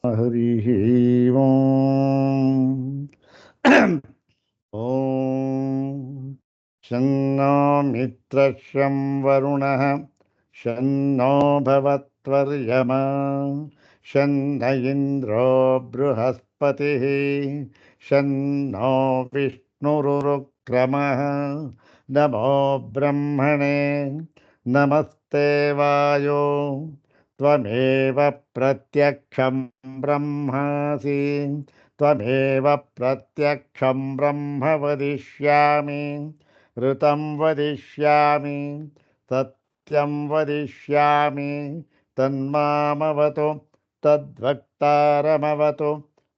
ಹರಿ ಓಂ. ಓಂ ಶನ್ನೋ ಮಿತ್ರಶ್ಯಂ ವರುಣಃ ಶನ್ನೋ ಭವತ್ವರ್ಯಮಾ ಶನ್ನ ಇಂದ್ರೋ ಬೃಹಸ್ಪತಿಃ ಶನ್ನೋ ವಿಷ್ಣುರುರುಕ್ರಮಃ ನಮೋ ಬ್ರಹ್ಮಣೇ ನಮಸ್ತೆ ವಾಯೋ ತ್ವಮೇವ ಪ್ರತ್ಯಕ್ಷಂ ಬ್ರಹ್ಮಾಸಿ ತ್ವಮೇವ ಪ್ರತ್ಯಕ್ಷಂ ಬ್ರಹ್ಮ ವದಿಷ್ಯಾಮಿ ಋತಂ ವದಿಷ್ಯಾಮಿ ಸತ್ಯಂ ವದಿಷ್ಯಾಮಿ ತನ್ಮಾಮವತು ತದ್ವಕ್ತಾರಮವತು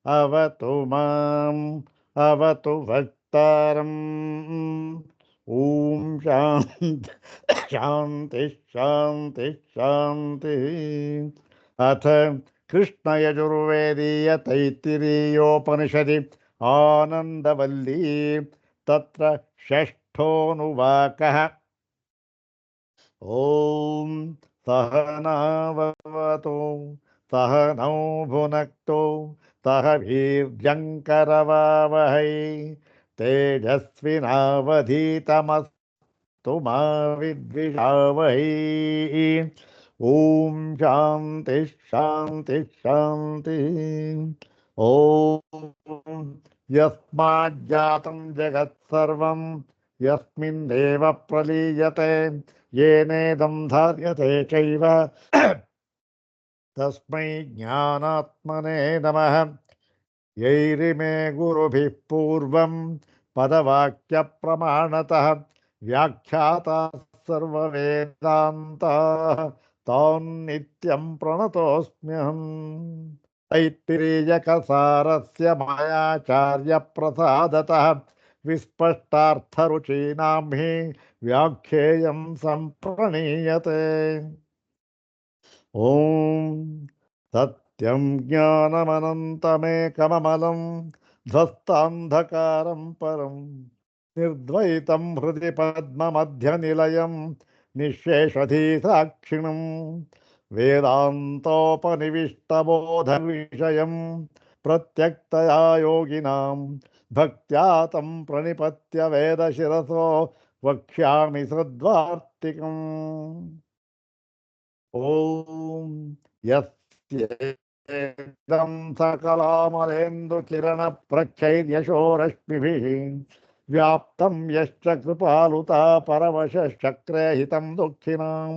ಅವತು ಮಾಂ ಅವತು ವಕ್ತಾರಂ. ಓಂ ಶಾಂತಿ ಶಾಂತಿ ಶಾಂತಿ ಶಾಂತಿ. ಅಥ ಕೃಷ್ಣಯಜುರ್ವೇದೀಯ ತೈತ್ತಿರೀಯೋಪನಿಷದಿ ಆನಂದವಲ್ಲೀ ತತ್ರ ಷಷ್ಠೋನುವಾಕಃ. ಓಂ ಸಹನಾವವತು ಸಹನೌ ಭುನಕ್ತು ಸಹ ವೀರ್ಯಂಕರವಾವಹೈ ತೇಜಸ್ವಿನಾವಧೀತಮಸ್ತು ಮಾ ವಿದ್ವಿಷಾವಹೈ. ಓಂ ಶಾಂತಿ ಶಾಂತಿ ಶಾಂತಿ. ಓಂ ಯಸ್ಮಾಜ್ಜಾತಂ ಜಗತ್ಸರ್ವಂ ಯಸ್ಮಿನ್ನೇವ ಪ್ರಲೀಯತೆ ಯೇನೇದಂ ಧಾರ್ಯತೆ ಚೈವ ತಸ್ಮೈ ಜ್ಞಾನಾತ್ಮನೇ ನಮಃ. ಯೈರಿಮೇ ಗುರುಭಿಃ ಪೂರ್ವಂ ಪದವಾಕ್ಯ ಪ್ರಮಾಣತಃ ವ್ಯಾಖ್ಯಾತಾಃ ಸರ್ವವೇದಾಂತಾಃ ತಾನ್ ನಿತ್ಯಂ ಪ್ರಣತೋಸ್ಮ್ಯಹಂ. ತೈತ್ತಿರೀಯಕಸಾರಸ್ಯ ಮಾಯಾಚಾರ್ಯ ಪ್ರಸಾದತಃ ವಿಸ್ಪಷ್ಟಾರ್ಥರುಚೀನಾಂ ಹಿ ವ್ಯಾಖ್ಯೇಯಂ ಸಂಪ್ರಣೀಯತೆ. ಓಂ ಸತ್ಯಂ ಜ್ಞಾನಮನಂತಮೇಕಮಮಲಂ ಧ್ವಸ್ತಾಂಧಕಾರಂ ಪರಂ ನಿರ್ದ್ವೈತಂ ಹೃದಯ ಪದ್ಮಮಧ್ಯನಿಲಯಂ ನಿಶ್ಶೇಷಧೀಸಾಕ್ಷಿಣಂ ವೇದಾಂತೋಪನಿವಿಷ್ಟಬೋಧವಿಷಯಂ ಪ್ರತ್ಯಕ್ತಯಾ ಯೋಗಿನಾಂ ಭಕ್ತ್ಯಾ ತಂ ಪ್ರಣಿಪತ್ಯ ವೇದಶಿರಸೋ ವಕ್ಷ್ಯಾಮಿ ಸದ್ವಾರ್ತಿಕಂ. ಓಂ ಯಸ್ಯೇದಂ ಸಕಲಾಮಲೇಂದು ಕಿರಣ ಪ್ರಚ್ಛೈರ್ಯಶೋ ರಶ್ಮಿಭಿಃ ವ್ಯಾಪ್ತಂ ಯಶ್ಚ ಕೃಪಾಲುತಾ ಪರವಶಶ್ಚಕ್ರೇ ಹಿತಂ ದುಃಖಿನಾಂ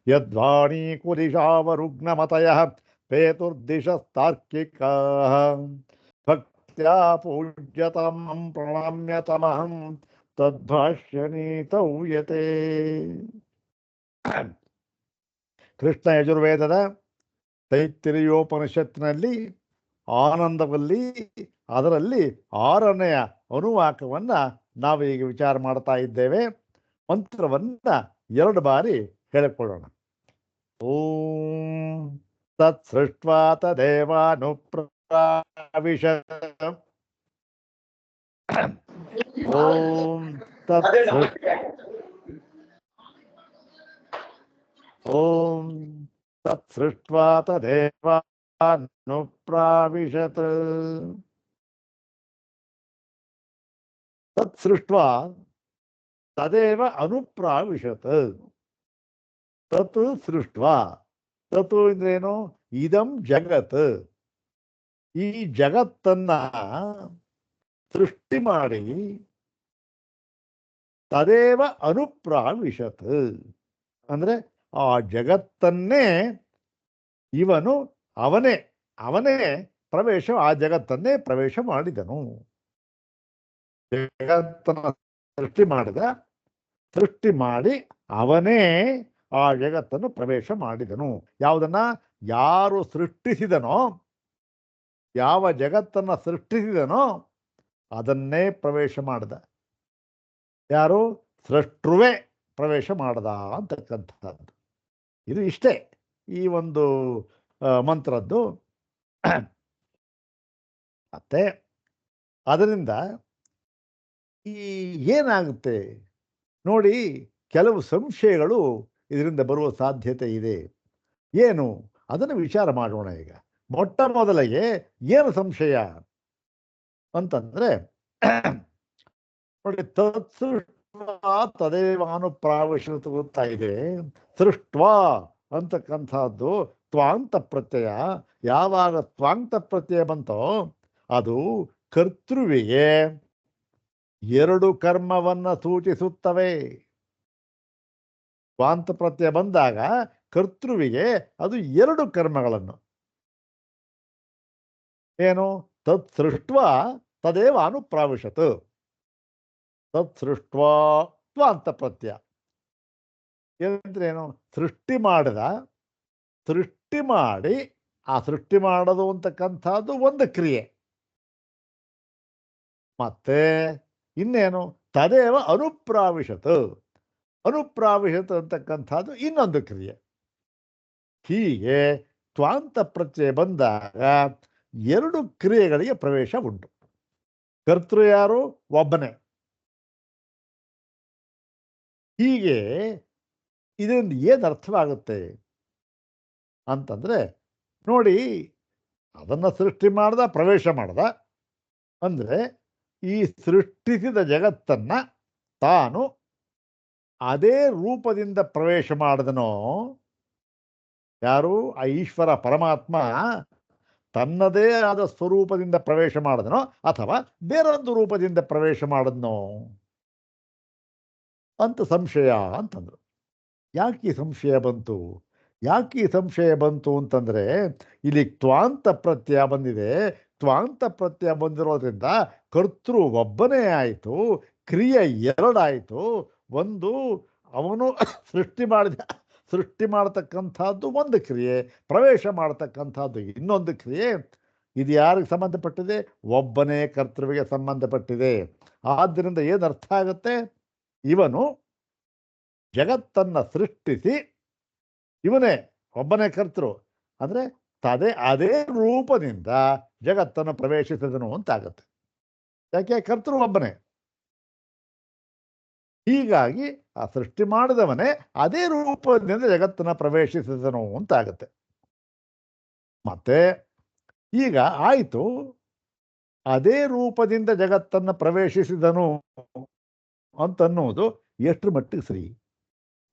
ಯದ್ವಾಣೀ ಕುಲಿಶಾವರುಗ್ನಮತಯಃ ಪೇತುರ್ದಿಶಸ್ತಾರ್ಕಿಕಾಃ ಭಕ್ತ್ಯಾ ಪೂಜ್ಯತಮಂ ಪ್ರಣಮ್ಯತಮಹಂ ತದ್ಭಾಷ್ಯನೀತೌ ಯತೆ. ಕೃಷ್ಣ ಯಜುರ್ವೇದದ ತೈತ್ತಿರೀಯೋಪನಿಷತ್ತಿನಲ್ಲಿ ಆನಂದವಲ್ಲಿ ಅದರಲ್ಲಿ 6ನೆಯ ಅನುವಾಕವನ್ನು ನಾವೀಗ ವಿಚಾರ ಮಾಡ್ತಾ ಇದ್ದೇವೆ. ಮಂತ್ರವನ್ನು 2 ಬಾರಿ ಹೇಳಿಕೊಳ್ಳೋಣ. ಓಂ ತತ್ ಸೃಷ್ಟ್ವಾ ತದೇವಾನುಪ್ರಾವಿಶತ್. ಓಂ ತತ್ ಓಂ ತತ್ ಸೃಷ್ಟ್ವಾ ತದೇವಾನುಪ್ರಾವಿಶತ್. ತತ್ ಸೃಷ್ಟ್ವಾ ತದೇವ ಅನುಪ್ರಾವಿಶತ್. ತತ್ ಸೃಷ್ಟ್ವಾ, ತತ್ ಅಂದ್ರೇನು? ಇದಂ ಜಗತ್, ಈ ಜಗತ್ತನ್ನ ಸೃಷ್ಟಿ ಮಾಡಿ ತದೇವ ಅನುಪ್ರಾವಿಶತ್ ಅಂದ್ರೆ ಆ ಜಗತ್ತನ್ನೇ ಅವನೇ ಪ್ರವೇಶ, ಆ ಜಗತ್ತನ್ನೇ ಪ್ರವೇಶ ಮಾಡಿದನು. ಜಗತ್ತನ್ನ ಸೃಷ್ಟಿ ಮಾಡಿ ಅವನೇ ಆ ಜಗತ್ತನ್ನು ಪ್ರವೇಶ ಮಾಡಿದನು. ಯಾವುದನ್ನ? ಯಾರು ಸೃಷ್ಟಿಸಿದನೋ, ಯಾವ ಜಗತ್ತನ್ನ ಸೃಷ್ಟಿಸಿದನೋ ಅದನ್ನೇ ಪ್ರವೇಶ ಮಾಡಿದ. ಯಾರು? ಸೃಷ್ಟೃವೇ ಪ್ರವೇಶ ಮಾಡದ ಅಂತಕ್ಕಂಥದ್ದು. ಇದು ಇಷ್ಟೇ ಈ ಒಂದು ಮಂತ್ರದ್ದು. ಮತ್ತೆ ಅದರಿಂದ ಏನಾಗುತ್ತೆ ನೋಡಿ, ಕೆಲವು ಸಂಶಯಗಳು ಇದರಿಂದ ಬರುವ ಸಾಧ್ಯತೆ ಇದೆ. ಏನು ಅದನ್ನು ವಿಚಾರ ಮಾಡೋಣ ಈಗ. ಮೊಟ್ಟ ಮೊದಲಿಗೆ ಏನು ಸಂಶಯ ಅಂತಂದ್ರೆ ನೋಡಿ, ತತ್ಸೃಷ್ಟ ತದೇವಾನುಪ್ರಾವಿಶತು ಅಂತ ಇದೆ. ಸೃಷ್ಟ್ವಾ ಅಂತಕ್ಕಂಥದ್ದು ತ್ವಾಂತ ಪ್ರತ್ಯಯ. ಯಾವಾಗ ತ್ವಾಂತ ಪ್ರತ್ಯಯ ಬಂತೋ ಅದು ಕರ್ತೃವಿಗೆ ಎರಡು ಕರ್ಮವನ್ನ ಸೂಚಿಸುತ್ತವೆ. ತ್ವಾಂತ ಪ್ರತ್ಯಯ ಬಂದಾಗ ಕರ್ತೃವಿಗೆ ಅದು ಎರಡು ಕರ್ಮಗಳನ್ನು, ಏನು ತತ್ ಸೃಷ್ಟ್ವಾ ತದೇವ ಅನುಪ್ರಾವಿಶತ್. ತತ್ ಸೃಷ್ಟ್ವಾ ತ್ವಾಂತ ಪ್ರತ್ಯಯ ಏನಂದ್ರೇನು? ಸೃಷ್ಟಿ ಮಾಡಿದ, ಸೃಷ್ಟಿ ಮಾಡಿ ಆ ಸೃಷ್ಟಿ ಮಾಡೋದು ಅಂತಕ್ಕಂಥದ್ದು ಒಂದು ಕ್ರಿಯೆ. ಮತ್ತೆ ಇನ್ನೇನು? ತದೇವ ಅನುಪ್ರಾವಿಶತ್. ಅನುಪ್ರಾವಿಶತ್ ಅಂತಕ್ಕಂಥದ್ದು ಇನ್ನೊಂದು ಕ್ರಿಯೆ. ಹೀಗೆ ತ್ವಾಂತ ಪ್ರತ್ಯಯ ಬಂದಾಗ ಎರಡು ಕ್ರಿಯೆಗಳಿಗೆ ಪ್ರವೇಶ ಉಂಟು. ಕರ್ತೃ ಯಾರು? ಒಬ್ಬನೇ. ಹೀಗೆ ಇದರಿಂದ ಏನು ಅರ್ಥವಾಗುತ್ತೆ ಅಂತಂದ್ರೆ, ನೋಡಿ, ಅದನ್ನ ಸೃಷ್ಟಿ ಮಾಡ್ದ, ಪ್ರವೇಶ ಮಾಡ್ದ ಅಂದ್ರೆ ಈ ಸೃಷ್ಟಿಸಿದ ಜಗತ್ತನ್ನ ತಾನು ಅದೇ ರೂಪದಿಂದ ಪ್ರವೇಶ ಮಾಡಿದನೋ ಯಾರು? ಆ ಈಶ್ವರ ಪರಮಾತ್ಮ ತನ್ನದೇ ಆದ ಸ್ವರೂಪದಿಂದ ಪ್ರವೇಶ ಮಾಡಿದನೋ ಅಥವಾ ಬೇರೊಂದು ರೂಪದಿಂದ ಪ್ರವೇಶ ಮಾಡಿದ್ನೋ ಅಂತ ಸಂಶಯ ಅಂತಂದ್ರು. ಯಾಕೆ ಈ ಸಂಶಯ ಬಂತು? ಯಾಕೆ ಈ ಸಂಶಯ ಬಂತು ಅಂತಂದ್ರೆ, ಇಲ್ಲಿ ತ್ವಾಂತ ಪ್ರತ್ಯಯ ಬಂದಿದೆ. ತ್ವಾಂತ ಪ್ರತ್ಯಯ ಬಂದಿರೋದ್ರಿಂದ ಕರ್ತೃ ಒಬ್ಬನೇ ಆಯಿತು, ಕ್ರಿಯೆ ಎರಡಾಯಿತು. ಒಂದು ಅವನು ಸೃಷ್ಟಿ ಮಾಡತಕ್ಕಂಥದ್ದು ಒಂದು ಕ್ರಿಯೆ, ಪ್ರವೇಶ ಮಾಡತಕ್ಕಂಥದ್ದು ಇನ್ನೊಂದು ಕ್ರಿಯೆ. ಇದು ಯಾರಿಗೆ ಸಂಬಂಧಪಟ್ಟಿದೆ? ಒಬ್ಬನೇ ಕರ್ತೃವಿಗೆ ಸಂಬಂಧಪಟ್ಟಿದೆ. ಆದ್ದರಿಂದ ಏನು ಅರ್ಥ ಆಗುತ್ತೆ? ಇವನು ಜಗತ್ತನ್ನ ಸೃಷ್ಟಿಸಿ, ಇವನೇ ಒಬ್ಬನೇ ಕರ್ತೃ ಅಂದ್ರೆ ಅದೇ ರೂಪದಿಂದ ಜಗತ್ತನ್ನು ಪ್ರವೇಶಿಸಿದನು ಅಂತಾಗತ್ತೆ. ಯಾಕೆ? ಕರ್ತೃ ಒಬ್ಬನೇ. ಹೀಗಾಗಿ ಆ ಸೃಷ್ಟಿ ಮಾಡಿದವನೇ ಅದೇ ರೂಪದಿಂದ ಜಗತ್ತನ್ನ ಪ್ರವೇಶಿಸಿದನು ಅಂತಾಗತ್ತೆ. ಮತ್ತೆ ಈಗ ಆಯಿತು, ಅದೇ ರೂಪದಿಂದ ಜಗತ್ತನ್ನು ಪ್ರವೇಶಿಸಿದನು ಅಂತನ್ನುವುದು ಎಷ್ಟರ ಮಟ್ಟಿಗೆ ಸರಿ?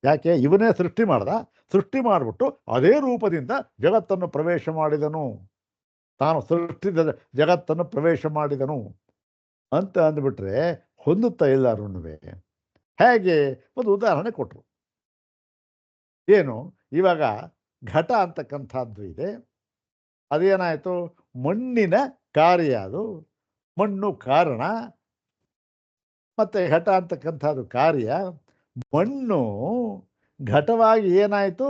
ಯಾಕೆ? ಇವನೇ ಸೃಷ್ಟಿ ಮಾಡ್ದ, ಸೃಷ್ಟಿ ಮಾಡಿಬಿಟ್ಟು ಅದೇ ರೂಪದಿಂದ ಜಗತ್ತನ್ನು ಪ್ರವೇಶ ಮಾಡಿದನು, ತಾನು ಸೃಷ್ಟಿಸಿದ ಜಗತ್ತನ್ನು ಪ್ರವೇಶ ಮಾಡಿದನು ಅಂತ ಅಂದ್ಬಿಟ್ರೆ ಹೊಂದುತ್ತಾ ಇಲ್ಲ ಅರುಣವೇ. ಹೇಗೆ? ಒಂದು ಉದಾಹರಣೆ ಕೊಟ್ಟರು. ಏನು? ಇವಾಗ ಘಟ ಅಂತಕ್ಕಂಥದ್ದು ಇದೆ. ಅದೇನಾಯಿತು? ಮಣ್ಣಿನ ಕಾರ್ಯ. ಅದು ಮಣ್ಣು ಕಾರಣ, ಮತ್ತೆ ಘಟ ಅಂತಕ್ಕಂಥದ್ದು ಕಾರ್ಯ. ಮಣ್ಣು ಘಟವಾಗಿ ಏನಾಯಿತು?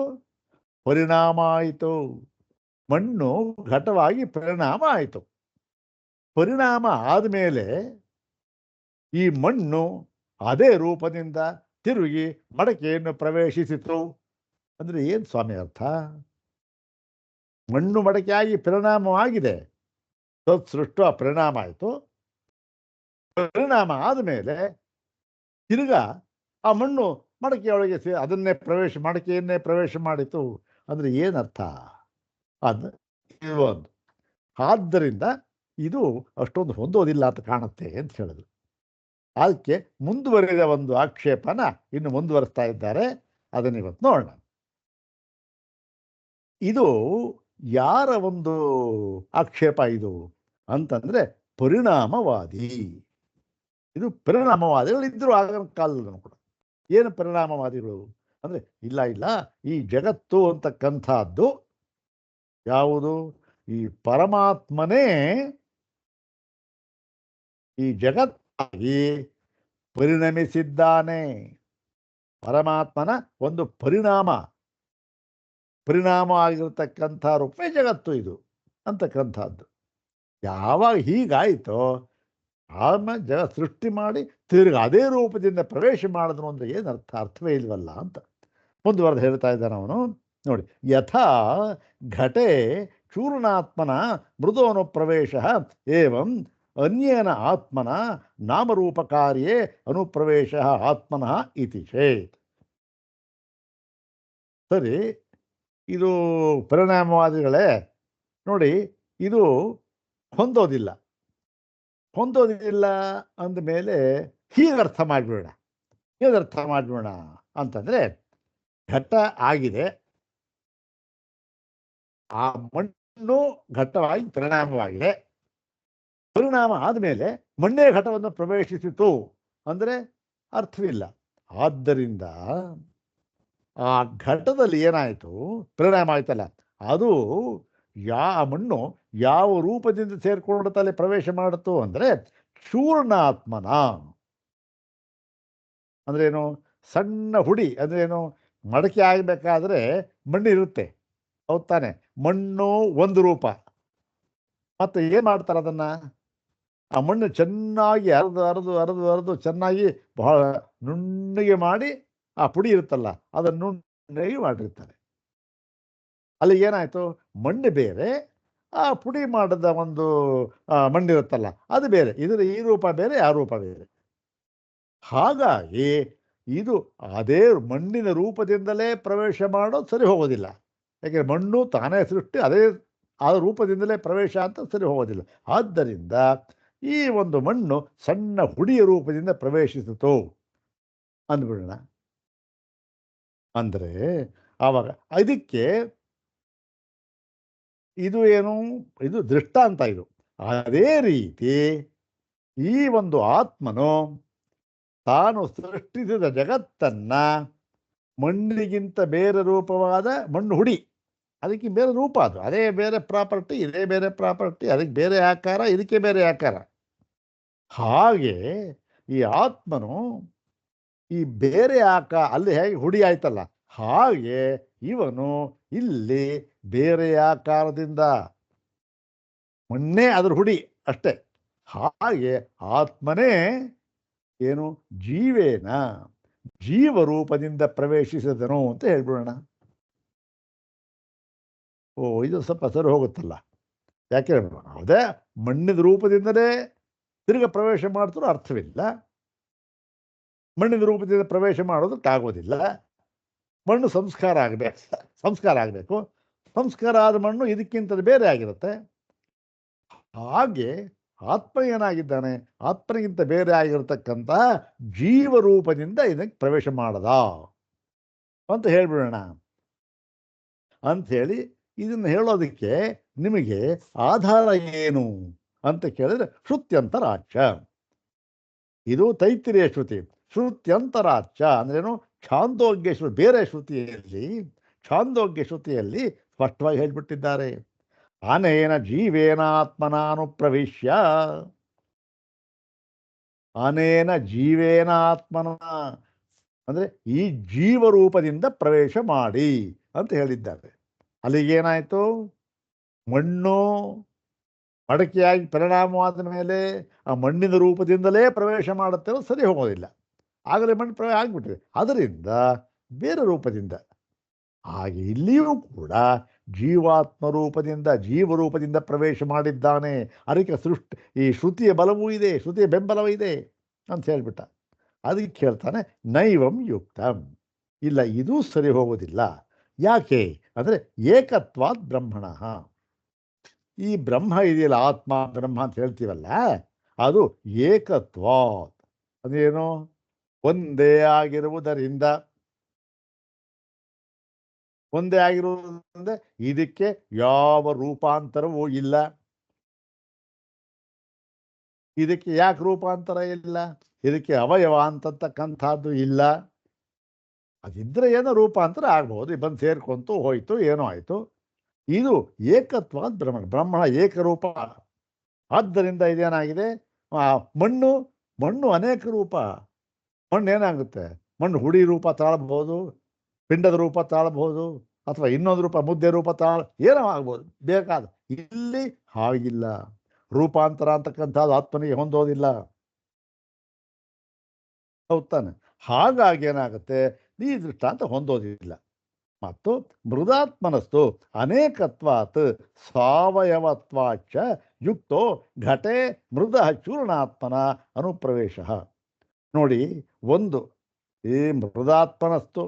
ಪರಿಣಾಮ ಆಯಿತು. ಮಣ್ಣು ಘಟವಾಗಿ ಪರಿಣಾಮ ಆಯಿತು. ಪರಿಣಾಮ ಆದಮೇಲೆ ಈ ಮಣ್ಣು ಅದೇ ರೂಪದಿಂದ ತಿರುಗಿ ಮಡಕೆಯನ್ನು ಪ್ರವೇಶಿಸಿತು. ಅಂದ್ರೆ ಏನು ಸ್ವಾಮಿ ಅರ್ಥ? ಮಣ್ಣು ಮಡಕೆಯಾಗಿ ಪರಿಣಾಮವಾಗಿದೆ, ಸೃಷ್ಟ ಪರಿಣಾಮ ಆಯಿತು. ಪರಿಣಾಮ ಆದಮೇಲೆ ತಿರುಗಾ ಆ ಮಣ್ಣು ಮಡಕೆಯೊಳಗೆ ಅದನ್ನೇ ಮಡಕೆಯನ್ನೇ ಪ್ರವೇಶ ಮಾಡಿತು. ಅಂದ್ರೆ ಏನರ್ಥ? ಅದು ಒಂದು. ಆದ್ದರಿಂದ ಇದು ಅಷ್ಟೊಂದು ಹೊಂದೋದಿಲ್ಲ ಅಂತ ಕಾಣುತ್ತೆ ಅಂತ ಹೇಳಿದ್ರು. ಅದಕ್ಕೆ ಮುಂದುವರಿದ ಒಂದು ಆಕ್ಷೇಪನ ಇನ್ನು ಮುಂದುವರಿಸ್ತಾ ಇದ್ದಾರೆ. ಅದನ್ನ ಇವತ್ತು ನೋಡೋಣ. ಇದು ಯಾರ ಒಂದು ಆಕ್ಷೇಪ ಇದು ಅಂತಂದ್ರೆ ಪರಿಣಾಮವಾದಿ. ಇದು ಪರಿಣಾಮವಾದಿಗಳು ಇದ್ರು ಆಗಿನ ಕಾಲದಲ್ಲೂ ಕೂಡ. ಏನು ಪರಿಣಾಮವಾದಿಗಳು ಅಂದ್ರೆ, ಇಲ್ಲ ಈ ಜಗತ್ತು ಅಂತಕ್ಕಂಥದ್ದು ಯಾವುದು? ಈ ಪರಮಾತ್ಮನೇ ಈ ಜಗತ್ತಾಗಿ ಪರಿಣಮಿಸಿದ್ದಾನೆ. ಪರಮಾತ್ಮನ ಒಂದು ಪರಿಣಾಮ ಆಗಿರತಕ್ಕಂಥ ರೂಪೇ ಜಗತ್ತು ಇದು ಅಂತಕ್ಕಂಥದ್ದು. ಯಾವಾಗ ಹೀಗಾಯಿತೋ ಆಮೇಲೆ ಸೃಷ್ಟಿ ಮಾಡಿ ತಿರುಗಿ ಅದೇ ರೂಪದಿಂದ ಪ್ರವೇಶ ಮಾಡಿದ್ರು ಅಂದ್ರೆ ಏನು ಅರ್ಥವೇ ಇಲ್ವಲ್ಲ ಅಂತ ಮುಂದುವರೆದು ಹೇಳ್ತಾ ಇದ್ದಾನೆ ಅವನು. ನೋಡಿ, ಯಥಾ ಘಟೆ ಚೂರ್ಣಾತ್ಮನ ಮೃದೋನು ಪ್ರವೇಶ ಏವಂ ಅನ್ಯೇನ ಆತ್ಮನ ನಾಮರೂಪ ಕಾರ್ಯೇ ಅನುಪ್ರವೇಶ ಆತ್ಮನಃ ಇತಿ ಚೇತ್. ಸರಿ, ಇದು ಪರಿಣಾಮವಾದಿಗಳೇ, ನೋಡಿ, ಇದು ಹೊಂದೋದಿಲ್ಲ. ಹೊಂದೋದಿಲ್ಲ ಅಂದಮೇಲೆ ಹೀಗರ್ಥ ಮಾಡಿಬಿಡೋಣ. ಹೇಗರ್ಥ ಮಾಡಿಬಿಡೋಣ ಅಂತಂದರೆ, ಘಟ್ಟ ಆಗಿದೆ, ಆ ಮಣ್ಣು ಘಟ್ಟವಾಗಿ ಪರಿಣಾಮವಾಗಿದೆ. ಪರಿಣಾಮ ಆದಮೇಲೆ ಮಣ್ಣೇ ಘಟವನ್ನು ಪ್ರವೇಶಿಸಿತು ಅಂದರೆ ಅರ್ಥವಿಲ್ಲ. ಆದ್ದರಿಂದ ಆ ಘಟದಲ್ಲಿ ಏನಾಯಿತು, ಪರಿಣಾಮ ಆಯ್ತಲ್ಲ, ಅದು ಮಣ್ಣು ಯಾವ ರೂಪದಿಂದ ಸೇರ್ಕೊಂಡಲ್ಲಿ ಪ್ರವೇಶ ಮಾಡುತ್ತು ಅಂದರೆ ಚೂರ್ಣಾತ್ಮನ. ಅಂದ್ರೇನು? ಸಣ್ಣ ಹುಡಿ ಅಂದ್ರೇನು? ಮಡಕೆ ಆಗಬೇಕಾದ್ರೆ ಮಣ್ಣು ಇರುತ್ತೆ, ಹೌದು ತಾನೆ? ಮಣ್ಣು ಒಂದು ರೂಪ. ಮತ್ತು ಏನು ಮಾಡ್ತಾರೆ ಅದನ್ನು? ಆ ಮಣ್ಣು ಚೆನ್ನಾಗಿ ಅರೆದು ಚೆನ್ನಾಗಿ ಬಹಳ ನುಣ್ಣಗೆ ಮಾಡಿ ಆ ಪುಡಿ ಇರುತ್ತಲ್ಲ ಅದನ್ನು ನುಣ್ಣಗೆ ಮಾಡಿರ್ತಾರೆ. ಅಲ್ಲಿ ಏನಾಯಿತು, ಮಣ್ಣು ಬೇರೆ, ಆ ಪುಡಿ ಮಾಡಿದ ಒಂದು ಮಣ್ಣಿರುತ್ತಲ್ಲ ಅದು ಬೇರೆ. ಇದರ ಈ ರೂಪ ಬೇರೆ, ಆ ರೂಪ ಬೇರೆ. ಹಾಗಾಗಿ ಇದು ಅದೇ ಮಣ್ಣಿನ ರೂಪದಿಂದಲೇ ಪ್ರವೇಶ ಮಾಡೋದು ಸರಿ ಹೋಗೋದಿಲ್ಲ. ಯಾಕೆಂದರೆ ಮಣ್ಣು ತಾನೇ ಸೃಷ್ಟಿ, ಅದೇ ಆ ರೂಪದಿಂದಲೇ ಪ್ರವೇಶ ಅಂತ ಸರಿ ಹೋಗೋದಿಲ್ಲ. ಆದ್ದರಿಂದ ಈ ಒಂದು ಮಣ್ಣು ಸಣ್ಣ ಹುಡಿಯ ರೂಪದಿಂದ ಪ್ರವೇಶಿಸಿತು ಅಂದ್ಬಿಡೋಣ. ಅಂದರೆ ಆವಾಗ ಇದಕ್ಕೆ ಇದು ಏನು, ಇದು ದೃಷ್ಟಾಂತ. ಇದು ಅದೇ ರೀತಿ ಈ ಒಂದು ಆತ್ಮನು ತಾನು ಸೃಷ್ಟಿಸಿದ ಜಗತ್ತನ್ನ ಮಣ್ಣಿಗಿಂತ ಬೇರೆ ರೂಪವಾದ ಮಣ್ಣು ಹುಡಿ, ಅದಕ್ಕೆ ಬೇರೆ ರೂಪ, ಅದು ಅದೇ ಬೇರೆ ಪ್ರಾಪರ್ಟಿ, ಇದೇ ಬೇರೆ ಪ್ರಾಪರ್ಟಿ, ಅದಕ್ಕೆ ಬೇರೆ ಆಕಾರ, ಇದಕ್ಕೆ ಬೇರೆ ಆಕಾರ. ಹಾಗೆ ಈ ಆತ್ಮನು ಈ ಬೇರೆ ಅಲ್ಲಿ ಹೇಗೆ ಹುಡಿ ಆಯ್ತಲ್ಲ, ಹಾಗೆ ಇವನು ಇಲ್ಲಿ ಬೇರೆ ಆಕಾರದಿಂದ, ಮಣ್ಣೇ ಅದ್ರ ಹುಡಿ ಅಷ್ಟೇ. ಹಾಗೆ ಆತ್ಮನೇ ಏನು, ಜೀವೇನ ಜೀವರೂಪದಿಂದ ಪ್ರವೇಶಿಸಿದನು ಅಂತ ಹೇಳ್ಬಿಡೋಣ. ಇದು ಸ್ವಲ್ಪ ಸರಿ ಹೋಗುತ್ತಲ್ಲ. ಯಾಕೆ ಅದೇ ಮಣ್ಣಿನ ರೂಪದಿಂದಲೇ ತಿರುಗ ಪ್ರವೇಶ ಮಾಡ್ತಾರೋ ಅರ್ಥವಿಲ್ಲ. ಮಣ್ಣಿನ ರೂಪದಿಂದ ಪ್ರವೇಶ ಮಾಡೋದಕ್ಕಾಗೋದಿಲ್ಲ. ಮಣ್ಣು ಸಂಸ್ಕಾರ ಆಗಬೇಕು. ಸಂಸ್ಕಾರ ಆದ ಮಣ್ಣು ಇದಕ್ಕಿಂತ ಬೇರೆ ಆಗಿರುತ್ತೆ. ಹಾಗೆ ಆತ್ಮ ಏನಾಗಿದ್ದಾನೆ, ಆತ್ಮನಿಗಿಂತ ಬೇರೆ ಆಗಿರತಕ್ಕಂಥ ಜೀವರೂಪದಿಂದ ಇದಕ್ಕೆ ಪ್ರವೇಶ ಮಾಡದ ಅಂತ ಹೇಳ್ಬಿಡೋಣ. ಅಂಥೇಳಿ ಇದನ್ನು ಹೇಳೋದಕ್ಕೆ ನಿಮಗೆ ಆಧಾರ ಏನು ಅಂತ ಕೇಳಿದ್ರೆ ಶ್ರುತ್ಯಂತರಾಚ. ಇದು ತೈತ್ತಿರೀಯ ಶ್ರುತಿ. ಶ್ರುತ್ಯಂತರಾಚ ಅಂದ್ರೇನು? ಛಾಂದೋಗ್ಯ ಶ್ರುತಿ. ಬೇರೆ ಶ್ರುತಿಯಲ್ಲಿ, ಛಾಂದೋಗ್ಯ ಶ್ರುತಿಯಲ್ಲಿ ಸ್ಪಷ್ಟವಾಗಿ ಹೇಳ್ಬಿಟ್ಟಿದ್ದಾರೆ. ಅನೇನ ಜೀವೇನಾತ್ಮನಾನುಪ್ರವಿಶ್ಯ, ಅನೇನ ಜೀವೇನಾತ್ಮನ ಅಂದರೆ ಈ ಜೀವರೂಪದಿಂದ ಪ್ರವೇಶ ಮಾಡಿ ಅಂತ ಹೇಳಿದ್ದಾರೆ. ಅಲ್ಲಿಗೇನಾಯಿತು, ಮಣ್ಣು ಮಡಕೆಯಾಗಿ ಪರಿಣಾಮವಾದ ಮೇಲೆ ಆ ಮಣ್ಣಿನ ರೂಪದಿಂದಲೇ ಪ್ರವೇಶ ಮಾಡುತ್ತೆ, ಸರಿ ಹೋಗೋದಿಲ್ಲ. ಆಗಲೇ ಮಣ್ಣು ಪ್ರವೇಶ ಆಗಿಬಿಟ್ಟಿದೆ, ಅದರಿಂದ ಬೇರೆ ರೂಪದಿಂದ. ಹಾಗೆ ಇಲ್ಲಿಯೂ ಕೂಡ ಜೀವಾತ್ಮ ರೂಪದಿಂದ, ಜೀವರೂಪದಿಂದ ಪ್ರವೇಶ ಮಾಡಿದ್ದಾನೆ. ಅದಕ್ಕೆ ಈ ಶ್ರುತಿಯ ಬಲವೂ ಇದೆ, ಶ್ರುತಿಯ ಬೆಂಬಲವೂ ಇದೆ ಅಂತ ಹೇಳ್ಬಿಟ್ಟ. ಅದಕ್ಕೆ ಹೇಳ್ತಾನೆ ನೈವಂ ಯುಕ್ತಂ, ಇಲ್ಲ ಇದೂ ಸರಿ ಹೋಗೋದಿಲ್ಲ. ಯಾಕೆ ಅಂದರೆ ಏಕತ್ವಾತ್ ಬ್ರಹ್ಮಣ. ಈ ಬ್ರಹ್ಮ ಇದೆಯಲ್ಲ, ಆತ್ಮ ಬ್ರಹ್ಮ ಅಂತ ಹೇಳ್ತೀವಲ್ಲ, ಅದು ಏಕತ್ವಾತ್ ಅದೇನು, ಒಂದೇ ಆಗಿರುವುದರಿಂದ. ಒಂದೇ ಆಗಿರುವುದರಿಂದ ಇದಕ್ಕೆ ಯಾವ ರೂಪಾಂತರವೂ ಇಲ್ಲ. ಇದಕ್ಕೆ ಯಾಕೆ ರೂಪಾಂತರ ಇಲ್ಲ? ಇದಕ್ಕೆ ಅವಯವ ಅಂತಕ್ಕಂಥದ್ದು ಇಲ್ಲ. ಅದಿದ್ರೆ ಏನೋ ರೂಪಾಂತರ ಆಗ್ಬೋದು, ಬಂದು ಸೇರ್ಕೊಂತು ಹೋಯ್ತು, ಏನೋ ಆಯಿತು. ಇದು ಏಕತ್ವಾದ ಬ್ರಹ್ಮಣ ಏಕರೂಪ. ಆದ್ದರಿಂದ ಇದೇನಾಗಿದೆ, ಮಣ್ಣು ಅನೇಕ ರೂಪ. ಮಣ್ಣು ಏನಾಗುತ್ತೆ, ಮಣ್ಣು ಹುಡಿ ರೂಪ ತಾಳಬಹುದು, ಪಿಂಡದ ರೂಪ ತಾಳಬಹುದು, ಅಥವಾ ಇನ್ನೊಂದು ರೂಪ ಮುದ್ದೆ ರೂಪ ಏನೋ ಆಗ್ಬೋದು, ಬೇಕಾದ. ಇಲ್ಲಿ ಹಾಗಿಲ್ಲ, ರೂಪಾಂತರ ಅಂತಕ್ಕಂಥದ್ದು ಆತ್ಮನಿಗೆ ಹೊಂದೋದಿಲ್ಲ, ಹೌದು ತಾನೆ? ಹಾಗಾಗಿ ಏನಾಗುತ್ತೆ, ಈ ದೃಷ್ಟಾಂತ ಹೊಂದೋದಿಲ್ಲ. ಮತ್ತು ಮೃದಾತ್ಮನಸ್ತು ಅನೇಕತ್ವಾತ್ ಸಾವಯವತ್ವಾಚ ಯುಕ್ತೋ ಘಟೆ ಮೃದ ಚೂರ್ಣಾತ್ಮನ ಅನುಪ್ರವೇಶ. ನೋಡಿ, ಒಂದು ಈ ಮೃದಾತ್ಮನಸ್ತು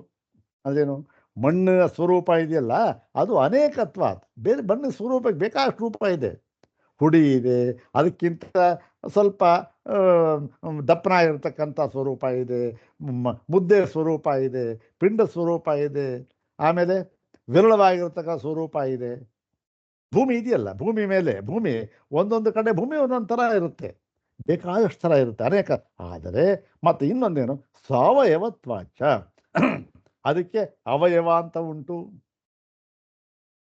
ಅಂದ್ರೇನು, ಮಣ್ಣಿನ ಸ್ವರೂಪ ಇದೆಯಲ್ಲ ಅದು ಅನೇಕತ್ವ. ಬೇರೆ ಮಣ್ಣಿನ ಸ್ವರೂಪಕ್ಕೆ ಬೇಕಾದಷ್ಟು ರೂಪ ಇದೆ. ಹುಡಿ ಇದೆ, ಅದಕ್ಕಿಂತ ಸ್ವಲ್ಪ ದಪ್ಪನಾಗಿರ್ತಕ್ಕಂಥ ಸ್ವರೂಪ ಇದೆ, ಮುದ್ದೆ ಸ್ವರೂಪ ಇದೆ, ಪಿಂಡ ಸ್ವರೂಪ ಇದೆ, ಆಮೇಲೆ ವಿರಳವಾಗಿರ್ತಕ್ಕಂಥ ಸ್ವರೂಪ ಇದೆ. ಭೂಮಿ ಇದೆಯಲ್ಲ, ಭೂಮಿ ಮೇಲೆ ಭೂಮಿ ಒಂದೊಂದು ಕಡೆ ಭೂಮಿ ಒಂದೊಂದು ಥರ ಇರುತ್ತೆ, ಬೇಕಾದಷ್ಟು ಥರ ಇರುತ್ತೆ ಅನೇಕ. ಆದರೆ ಮತ್ತು ಇನ್ನೊಂದೇನು, ಸಾವಯವತ್ವಾಚ, ಅದಕ್ಕೆ ಅವಯವ ಅಂತ ಉಂಟು.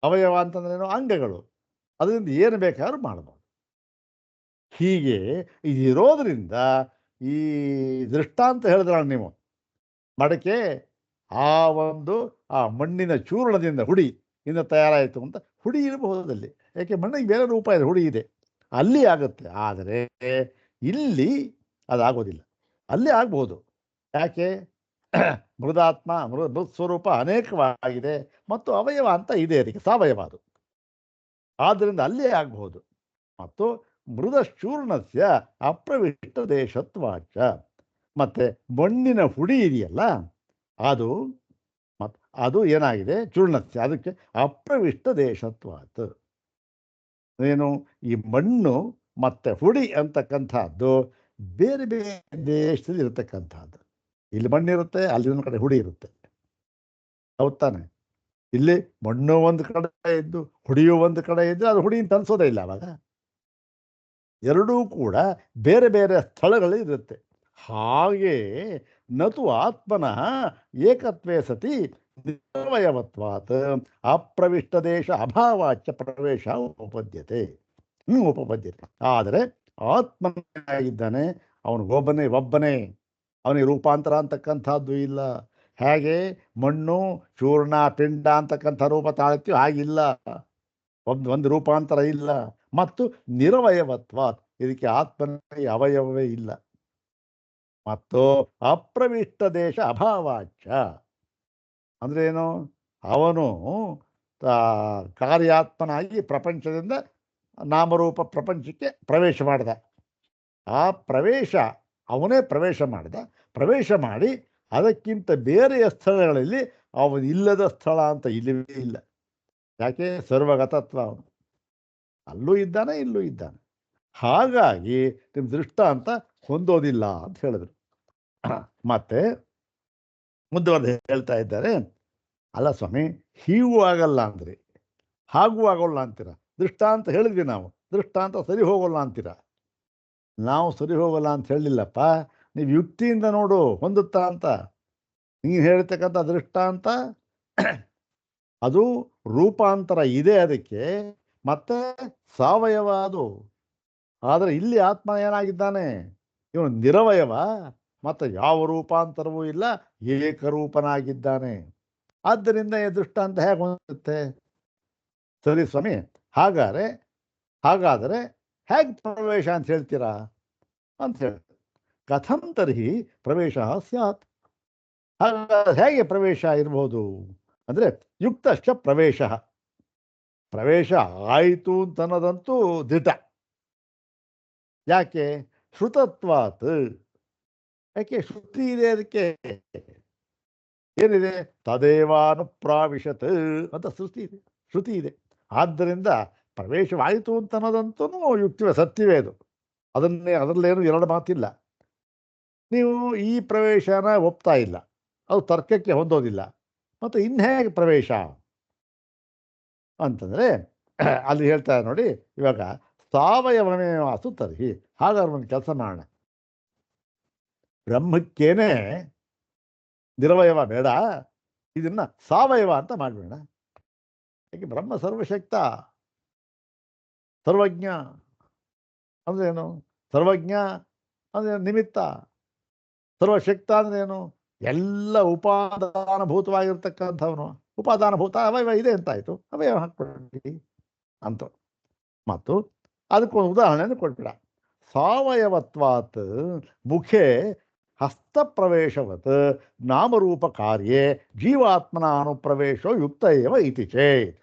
ಅವಯವ ಅಂತಂದ್ರೇನು, ಅಂಗಗಳು, ಅದರಿಂದ ಏನು ಬೇಕಾದ್ರೂ ಮಾಡ್ಬೋದು. ಹೀಗೆ ಇದಿರೋದ್ರಿಂದ ಈ ದೃಷ್ಟಾಂತ ಹೇಳಿದ್ರ ನೀವು, ಮಡಕೆ ಆ ಮಣ್ಣಿನ ಚೂರ್ಣದಿಂದ ಹುಡಿ ಇಂದ ತಯಾರಾಯಿತು ಅಂತ. ಹುಡಿ ಇರಬಹುದಲ್ಲಿ, ಯಾಕೆ ಮಣ್ಣಿಗೆ ಬೇರೆ ರೂಪ ಇದೆ, ಹುಡಿ ಇದೆ, ಅಲ್ಲಿ ಆಗುತ್ತೆ. ಆದರೆ ಇಲ್ಲಿ ಅದಾಗೋದಿಲ್ಲ. ಅಲ್ಲಿ ಆಗ್ಬೋದು. ಯಾಕೆ? ಮೃದಾತ್ಮ, ಮೃತ್ ಸ್ವರೂಪ ಅನೇಕವಾಗಿದೆ ಮತ್ತು ಅವಯವ ಅಂತ ಇದೆ, ಅದಕ್ಕೆ ಸಾವಯವ ಅದು. ಆದ್ದರಿಂದ ಅಲ್ಲೇ ಆಗಬಹುದು. ಮತ್ತು ಮೃದಶ್ಚೂರ್ಣಸ್ಯ ಅಪ್ರವಿಷ್ಟ ದೇಶತ್ವಾಚ, ಮತ್ತೆ ಮಣ್ಣಿನ ಹುಡಿ ಇದೆಯಲ್ಲ ಅದು ಏನಾಗಿದೆ, ಚೂರ್ಣಸ್ಯ, ಅದಕ್ಕೆ ಅಪ್ರವಿಷ್ಟ ದೇಶತ್ವಾತ್. ಏನು, ಈ ಮಣ್ಣು ಮತ್ತೆ ಹುಡಿ ಅಂತಕ್ಕಂಥದ್ದು ಬೇರೆ ಬೇರೆ ದೇಶದಲ್ಲಿ ಇರತಕ್ಕಂಥದ್ದು. ಇಲ್ಲಿ ಮಣ್ಣಿರುತ್ತೆ, ಅಲ್ಲಿ ಒಂದು ಕಡೆ ಹುಡಿ ಇರುತ್ತೆ, ಹೌದ್ ತಾನೆ? ಇಲ್ಲಿ ಮಣ್ಣು ಒಂದು ಕಡೆ ಇದ್ದು ಹುಡಿಯು ಒಂದು ಕಡೆ ಇದ್ದು ಅದು ಹುಡಿ ಅಂತ ಅನ್ಸೋದೇ ಇಲ್ಲ. ಅವಾಗ ಎರಡೂ ಕೂಡ ಬೇರೆ ಬೇರೆ ಸ್ಥಳಗಳಲ್ಲಿ ಇರುತ್ತೆ. ಹಾಗೆ ನತು ಆತ್ಮನಃ ಏಕತ್ವೇ ಸತಿ ನಿರ್ವಯವತ್ವಾತ್ ಅಪ್ರವಿಷ್ಟ ದೇಶ ಅಭಾವಾಚ್ಯ ಪ್ರವೇಶ ಉಪಪದ್ಯತೆ. ಆದರೆ ಆತ್ಮನಾಗಿದ್ದಾನೆ, ಅವನು ಒಬ್ಬನೇ, ಅವನಿಗೆ ರೂಪಾಂತರ ಅಂತಕ್ಕಂಥದ್ದು ಇಲ್ಲ. ಹೇಗೆ ಮಣ್ಣು ಚೂರ್ಣ ಪಿಂಡ ಅಂತಕ್ಕಂಥ ರೂಪ ತಾಳ್ತೀವಿ, ಹಾಗಿಲ್ಲ, ಒಂದು ರೂಪಾಂತರ ಇಲ್ಲ. ಮತ್ತು ನಿರವಯವತ್ವ, ಇದಕ್ಕೆ ಆತ್ಮನಿಗೆ ಅವಯವವೇ ಇಲ್ಲ. ಮತ್ತು ಅಪ್ರವಿಷ್ಟ ದೇಶ ಅಭಾವಾಚ್ಯ ಅಂದ್ರೆ ಏನು, ಅವನು ಕಾರ್ಯಾತ್ಮನಾಗಿ ಪ್ರಪಂಚದಿಂದ ನಾಮರೂಪ ಪ್ರಪಂಚಕ್ಕೆ ಪ್ರವೇಶ ಮಾಡಿದ. ಆ ಪ್ರವೇಶ ಅವನೇ ಪ್ರವೇಶ ಮಾಡಿ ಅದಕ್ಕಿಂತ ಬೇರೆಯ ಸ್ಥಳಗಳಲ್ಲಿ ಅವನಿಲ್ಲದ ಸ್ಥಳ ಅಂತ ಇಲ್ಲವೇ ಇಲ್ಲ. ಯಾಕೆ? ಸರ್ವಗತತ್ವ, ಅವನು ಅಲ್ಲೂ ಇದ್ದಾನೆ, ಇಲ್ಲೂ ಇದ್ದಾನೆ. ಹಾಗಾಗಿ ನಿಮ್ಮ ದೃಷ್ಟಾಂತ ಹೊಂದೋದಿಲ್ಲ ಅಂತ ಹೇಳಿದ್ರು. ಮತ್ತೆ ಮುಂದುವರೆದು ಹೇಳ್ತಾ ಇದ್ದಾರೆ, ಅಲ್ಲ ಸ್ವಾಮಿ, ಹೀಗೂ ಆಗಲ್ಲ ಅಂದ್ರಿ, ಹಾಗೂ ಆಗೋಲ್ಲ ಅಂತೀರ. ದೃಷ್ಟಾಂತ ಹೇಳಿದ್ವಿ ನಾವು, ದೃಷ್ಟಾಂತ ಸರಿ ಹೋಗೋಲ್ಲ ಅಂತೀರ. ನಾವು ಸರಿ ಹೋಗಲ್ಲ ಅಂತ ಹೇಳಿಲ್ಲಪ್ಪ, ನೀವು ಯುಕ್ತಿಯಿಂದ ನೋಡು ಹೊಂದುತ್ತಾ ಅಂತ. ನೀನು ಹೇಳ್ತಕ್ಕಂಥ ದೃಷ್ಟಾಂತ ಅದು ರೂಪಾಂತರ ಇದೆ ಅದಕ್ಕೆ, ಮತ್ತೆ ಸಾವಯವ ಅದು. ಆದರೆ ಇಲ್ಲಿ ಆತ್ಮ ಏನಾಗಿದ್ದಾನೆ, ಇವನು ನಿರವಯವ, ಮತ್ತು ಯಾವ ರೂಪಾಂತರವೂ ಇಲ್ಲ, ಏಕರೂಪನಾಗಿದ್ದಾನೆ. ಆದ್ದರಿಂದ ಈ ದೃಷ್ಟಾಂತ ಹೇಗೆ ಹೊಂದುತ್ತೆ? ಸರಿ ಸ್ವಾಮಿ, ಹಾಗಾದರೆ ಹೇಗೆ ಪ್ರವೇಶ ಅಂತ ಹೇಳ್ತೀರಾ ಅಂತ ಹೇಳಿ, ಕಥಂ ತರ್ಹಿ ಪ್ರವೇಶ ಸ್ಯಾತ್. ಹಾಗಾದ್ರೆ ಹೇಗೆ ಪ್ರವೇಶ ಇರ್ಬೋದು ಅಂದರೆ, ಯುಕ್ತಶ್ಚ ಪ್ರವೇಶ ಆಯಿತು ಅಂತನ್ನೋದಂತೂ ದಿಟ. ಯಾಕೆ? ಶ್ರುತತ್ವಾತ್. ಯಾಕೆ? ಶ್ರುತಿ ಇದೆ ಅದಕ್ಕೆ. ಏನಿದೆ? ತದೇವಾನುಪ್ರಾವಿಶತ್ ಅಂತ ಶ್ರುತಿ ಇದೆ. ಆದ್ದರಿಂದ ಪ್ರವೇಶವಾಯಿತು ಅಂತನ್ನೋದಂತೂ ಯುಕ್ತಿವೇ, ಸತ್ಯವೇ ಅದು. ಅದರಲ್ಲೇನು ಎರಡು ಮಾತಿಲ್ಲ. ನೀವು ಈ ಪ್ರವೇಶನ ಒಪ್ತಾ ಇಲ್ಲ, ಅದು ತರ್ಕಕ್ಕೆ ಹೊಂದೋದಿಲ್ಲ. ಮತ್ತು ಇನ್ಹೇಗೆ ಪ್ರವೇಶ ಅಂತಂದರೆ ಅಲ್ಲಿ ಹೇಳ್ತಾರೆ ನೋಡಿ, ಇವಾಗ ಸಾವಯವನೇ ವಾಸು ತರ್ಹಿ. ಹಾಗಾದ್ರೆ ಒಂದು ಕೆಲಸ ಮಾಡೋಣ, ಬ್ರಹ್ಮಕ್ಕೇನೆ ನಿರವಯವ ಬೇಡ, ಇದನ್ನ ಸಾವಯವ ಅಂತ ಮಾಡಬೇಡ. ಯಾಕೆ? ಬ್ರಹ್ಮ ಸರ್ವಶಕ್ತ, ಸರ್ವಜ್ಞ ಅಂದ್ರೇನು? ಸರ್ವಜ್ಞ ಅಂದ್ರೆ ನಿಮಿತ್ತ, ಸರ್ವಶಕ್ತ ಅಂದ್ರೇನು? ಎಲ್ಲ ಉಪಾದಾನಭೂತವಾಗಿರ್ತಕ್ಕಂಥವನು. ಉಪಾದಾನಭೂತ ಅವಯವ ಇದೆ ಅಂತಾಯಿತು, ಅವಯವ ಹಾಕ್ಬಿಡಿ ಅಂತ. ಮತ್ತು ಅದಕ್ಕೊಂದು ಉದಾಹರಣೆಯನ್ನು ಕೊಟ್ಬಿಡ. ಸಾವಯವತ್ವಾತ್ ಮುಖೇ ಹಸ್ತಪ್ರವೇಶವತ್ ನಾಮರೂಪ ಕಾರ್ಯೇ ಜೀವಾತ್ಮನ ಅನುಪ್ರವೇಶೋ ಯುಕ್ತ ಏವ ಇತಿ ಚೇತ್.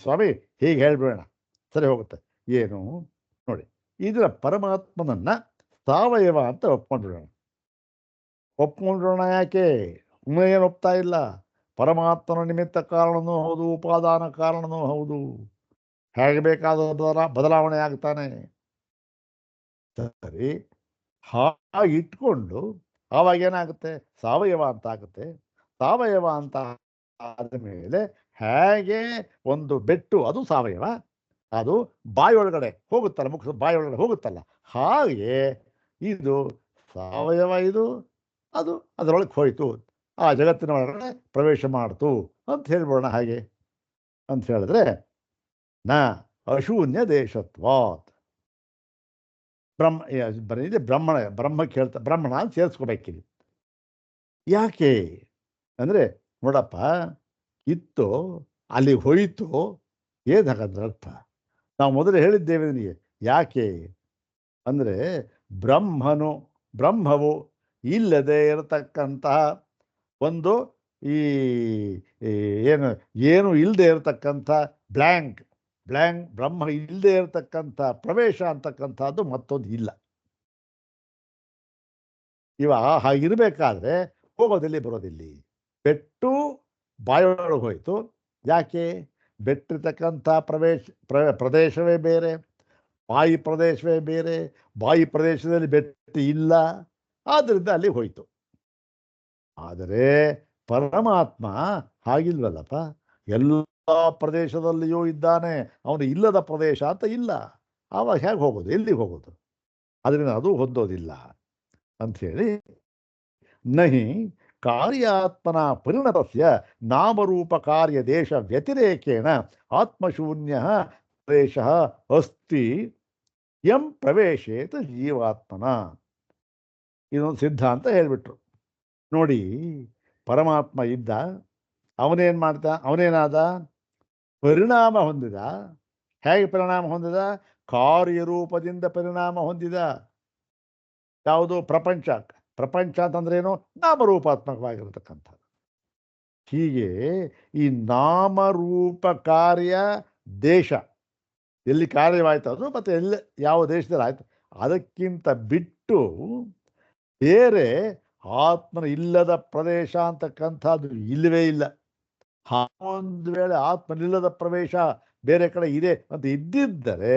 ಸ್ವಾಮಿ, ಹೀಗೆ ಹೇಳ್ಬಿಡೋಣ, ಸರಿ ಹೋಗುತ್ತೆ. ಏನು ನೋಡಿ, ಇದರ ಪರಮಾತ್ಮನನ್ನ ಸಾವಯವ ಅಂತ ಒಪ್ಕೊಂಡ್ಬಿಡೋಣ. ಯಾಕೆ? ಏನು ಒಪ್ತಾ ಇಲ್ಲ? ಪರಮಾತ್ಮನ ನಿಮಿತ್ತ ಕಾರಣನೂ ಹೌದು, ಉಪಾದಾನ ಕಾರಣನೂ ಹೌದು. ಹೇಗೆ ಬೇಕಾದ ಬದಲಾವಣೆ ಆಗ್ತಾನೆ. ಸರಿ, ಹಾಗಿಟ್ಕೊಂಡು ಆವಾಗ ಏನಾಗುತ್ತೆ? ಸಾವಯವ ಅಂತ ಆಗುತ್ತೆ. ಸಾವಯವ ಅಂತ ಆದ ಮೇಲೆ ಹೇಗೆ ಒಂದು ಬೆಟ್ಟು ಅದು ಸಾವಯವ, ಅದು ಬಾಯೊಳಗಡೆ ಹೋಗುತ್ತಲ್ಲ, ಮುಖ ಬಾಯೊಳಗಡೆ ಹೋಗುತ್ತಲ್ಲ, ಹಾಗೆ ಇದು ಸಾವಯವ, ಇದು ಅದು ಅದರೊಳಗೆ ಹೋಯಿತು, ಆ ಜಗತ್ತಿನ ಒಳಗಡೆ ಪ್ರವೇಶ ಮಾಡ್ತು ಅಂತ ಹೇಳ್ಬೋಣ. ಹಾಗೆ ಅಂತ ಹೇಳಿದ್ರೆ ನ ಅಶೂನ್ಯ ದೇಶತ್ವಾತ್ ಬರೀ ಬ್ರಹ್ಮಕ್ಕೆ ಹೇಳ್ತಾ ಬ್ರಹ್ಮಣ ಅಂತ ಸೇರಿಸ್ಕೋಬೇಕಿಲ್ಲಿ. ಯಾಕೆ ಅಂದರೆ ನೋಡಪ್ಪ, ಇತ್ತು ಅಲ್ಲಿ ಹೋಯಿತು, ಏನು ಹಾಗಾದ್ರೆ ಅರ್ಥ? ನಾವು ಮೊದಲು ಹೇಳಿದ್ದೇವೆ ನಿನಗೆ. ಯಾಕೆ ಅಂದರೆ ಬ್ರಹ್ಮವು ಇಲ್ಲದೆ ಇರತಕ್ಕಂತಹ ಒಂದು ಈ ಏನು ಇಲ್ಲದೆ ಇರತಕ್ಕಂಥ ಬ್ಲ್ಯಾಂಕ್ ಬ್ರಹ್ಮ ಇಲ್ಲದೆ ಇರತಕ್ಕಂಥ ಪ್ರವೇಶ ಅಂತಕ್ಕಂಥದ್ದು ಮತ್ತೊಂದು ಇಲ್ಲ. ಹಾಗಿರ್ಬೇಕಾದ್ರೆ ಹೋಗೋದಿಲ್ಲಿ ಬರೋದಿಲ್ಲಿ. ಬೆಟ್ಟು ಬಾಯೊಳಗೆ ಹೋಯಿತು. ಯಾಕೆ? ಬೆಟ್ಟಿರ್ತಕ್ಕಂಥ ಪ್ರದೇಶವೇ ಬೇರೆ, ಬಾಯಿ ಪ್ರದೇಶವೇ ಬೇರೆ. ಬಾಯಿ ಪ್ರದೇಶದಲ್ಲಿ ಬೆಟ್ಟು ಇಲ್ಲ, ಆದ್ದರಿಂದ ಅಲ್ಲಿ ಹೋಯಿತು. ಆದರೆ ಪರಮಾತ್ಮ ಹಾಗಿಲ್ವಲ್ಲಪ್ಪ, ಎಲ್ಲ ಪ್ರದೇಶದಲ್ಲಿಯೂ ಇದ್ದಾನೆ. ಅವನು ಇಲ್ಲದ ಪ್ರದೇಶ ಅಂತ ಇಲ್ಲ. ಆವಾಗ ಹೇಗೆ ಹೋಗೋದು? ಎಲ್ಲಿಗೆ ಹೋಗೋದು? ಅದರಿಂದ ಅದು ಹೊಂದೋದಿಲ್ಲ ಅಂಥೇಳಿ ನಹಿ ಕಾರ್ಯಾತ್ಮನ ಪರಿಣತಸ್ಯ ನಾಮರೂಪ ಕಾರ್ಯ ದೇಶ ವ್ಯತಿರೇಕೇಣ ಆತ್ಮಶೂನ್ಯ ಪ್ರದೇಶ ಅಸ್ತಿ ಎಂ ಪ್ರವೇಶೇತ ಜೀವಾತ್ಮನ. ಇದೊಂದು ಸಿದ್ಧಾಂತ ಹೇಳಿಬಿಟ್ರು. ನೋಡಿ, ಪರಮಾತ್ಮ ಇದ್ದ, ಅವನೇನಾದ? ಪರಿಣಾಮ ಹೊಂದಿದ. ಹೇಗೆ ಪರಿಣಾಮ ಹೊಂದಿದ? ಕಾರ್ಯರೂಪದಿಂದ ಪರಿಣಾಮ ಹೊಂದಿದ. ಯಾವುದು? ಪ್ರಪಂಚ ಅಂತಂದ್ರೇನು? ನಾಮರೂಪಾತ್ಮಕವಾಗಿರತಕ್ಕಂಥದ್ದು. ಹೀಗೆ ಈ ನಾಮರೂಪ ಕಾರ್ಯ ದೇಶ ಎಲ್ಲಿ ಕಾರ್ಯವಾಯ್ತು ಅದು, ಮತ್ತು ಯಾವ ದೇಶದಲ್ಲಿ ಆಯ್ತು, ಅದಕ್ಕಿಂತ ಬಿಟ್ಟು ಬೇರೆ ಆತ್ಮನ ಇಲ್ಲದ ಪ್ರದೇಶ ಅಂತಕ್ಕಂಥದ್ದು ಇಲ್ಲವೇ ಇಲ್ಲ. ಒಂದು ವೇಳೆ ಆತ್ಮನಿಲ್ಲದ ಪ್ರವೇಶ ಬೇರೆ ಕಡೆ ಇದೆ ಅಂತ ಇದ್ದಿದ್ದರೆ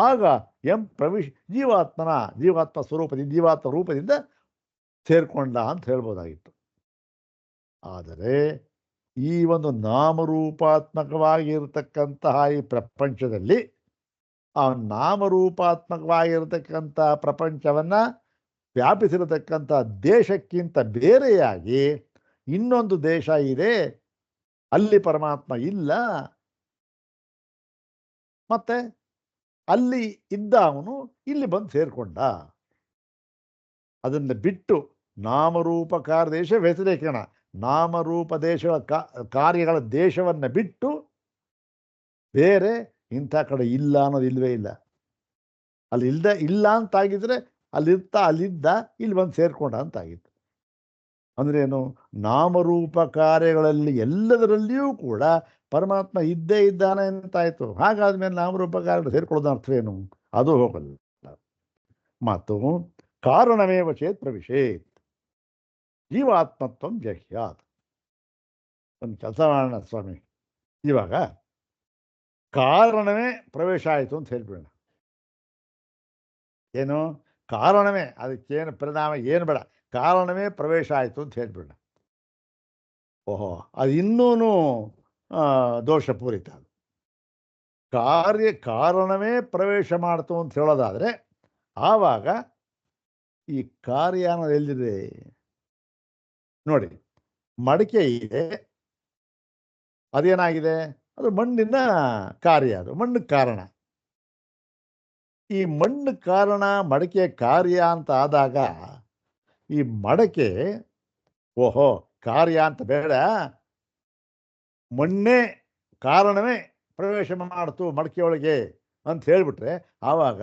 ಆಗ ಜೀವಾತ್ಮ ಸ್ವರೂಪದಿಂದ, ಜೀವಾತ್ಮ ರೂಪದಿಂದ ಸೇರ್ಕೊಂಡ ಅಂತ ಹೇಳ್ಬೋದಾಗಿತ್ತು. ಆದರೆ ಈ ಒಂದು ನಾಮರೂಪಾತ್ಮಕವಾಗಿರತಕ್ಕಂತಹ ಈ ಪ್ರಪಂಚದಲ್ಲಿ, ಆ ನಾಮರೂಪಾತ್ಮಕವಾಗಿರತಕ್ಕಂಥ ಪ್ರಪಂಚವನ್ನ ವ್ಯಾಪಿಸಿರತಕ್ಕಂಥ ದೇಶಕ್ಕಿಂತ ಬೇರೆಯಾಗಿ ಇನ್ನೊಂದು ದೇಶ ಇದೆ, ಅಲ್ಲಿ ಪರಮಾತ್ಮ ಇಲ್ಲ. ಮತ್ತೆ ಅಲ್ಲಿ ಇದ್ದ ಅವನು ಇಲ್ಲಿ ಬಂದು ಸೇರ್ಕೊಂಡ. ಅದನ್ನು ಬಿಟ್ಟು ನಾಮರೂಪ ಕಾರ್ಯದೇಶ ವ್ಯತಿರೇಕಣ, ನಾಮರೂಪ ದೇಶಗಳ ಕಾರ್ಯಗಳ ದೇಶವನ್ನು ಬಿಟ್ಟು ಬೇರೆ ಇಂಥ ಕಡೆ ಇಲ್ಲ ಅನ್ನೋದು ಇಲ್ಲವೇ ಇಲ್ಲ. ಅಲ್ಲಿ ಇಲ್ಲ ಅಂತಾಗಿದ್ರೆ ಅಲ್ಲಿದ್ದ ಇಲ್ಲಿ ಬಂದು ಸೇರ್ಕೊಂಡ ಅಂತಾಗಿತ್ತು. ಅಂದ್ರೇನು? ನಾಮರೂಪ ಕಾರ್ಯಗಳಲ್ಲಿ ಎಲ್ಲದರಲ್ಲಿಯೂ ಕೂಡ ಪರಮಾತ್ಮ ಇದ್ದೇ ಇದ್ದಾನೆ ಅಂತಾಯ್ತು. ಹಾಗಾದ್ಮೇಲೆ ನಾಮರೂಪ ಕಾರ್ಯಗಳು ಸೇರ್ಕೊಳ್ಳೋದು ಅರ್ಥವೇನು? ಅದು ಹೋಗಲ್ಲ. ಮತ್ತು ಕಾರಣಮೇವ ಚೇತ್ ಪ್ರವಿಶೇತ್ ಜೀವಾತ್ಮತ್ವ ಜಹ್ಯಾತ್. ಒಂದು ಕೆಲಸ ಮಾಡೋಣ ಸ್ವಾಮಿ, ಇವಾಗ ಕಾರಣವೇ ಪ್ರವೇಶ ಆಯಿತು ಅಂತ ಹೇಳ್ಬಿಡೋಣ. ಏನು? ಕಾರಣವೇ, ಅದಕ್ಕೇನು ಪರಿಣಾಮ ಏನು ಬೇಡ, ಕಾರಣವೇ ಪ್ರವೇಶ ಆಯಿತು ಅಂತ ಹೇಳ್ಬಿಡೋಣ. ಓಹೋ, ಅದು ಇನ್ನೂ ದೋಷಪೂರಿತ. ಕಾರಣವೇ ಪ್ರವೇಶ ಮಾಡ್ತು ಅಂತ ಹೇಳೋದಾದರೆ ಆವಾಗ ಈ ಕಾರ್ಯ ಅನ್ನೋದು ಎಲ್ಲಿದೆ ನೋಡಿ. ಮಡಿಕೆ ಇದೆ, ಅದೇನಾಗಿದೆ? ಅದು ಮಣ್ಣಿನ ಕಾರ್ಯ, ಅದು ಮಣ್ಣು ಕಾರಣ. ಈ ಮಣ್ಣು ಕಾರಣ, ಮಡಿಕೆ ಕಾರ್ಯ ಅಂತ ಆದಾಗ ಈ ಮಡಕೆ ಓಹೋ ಕಾರ್ಯ ಅಂತ ಬೇಡ, ಮಣ್ಣೇ ಕಾರಣವೇ ಪ್ರವೇಶ ಮಾಡ್ತು ಮಡಕೆಯೊಳಗೆ ಅಂತ ಹೇಳ್ಬಿಟ್ರೆ ಆವಾಗ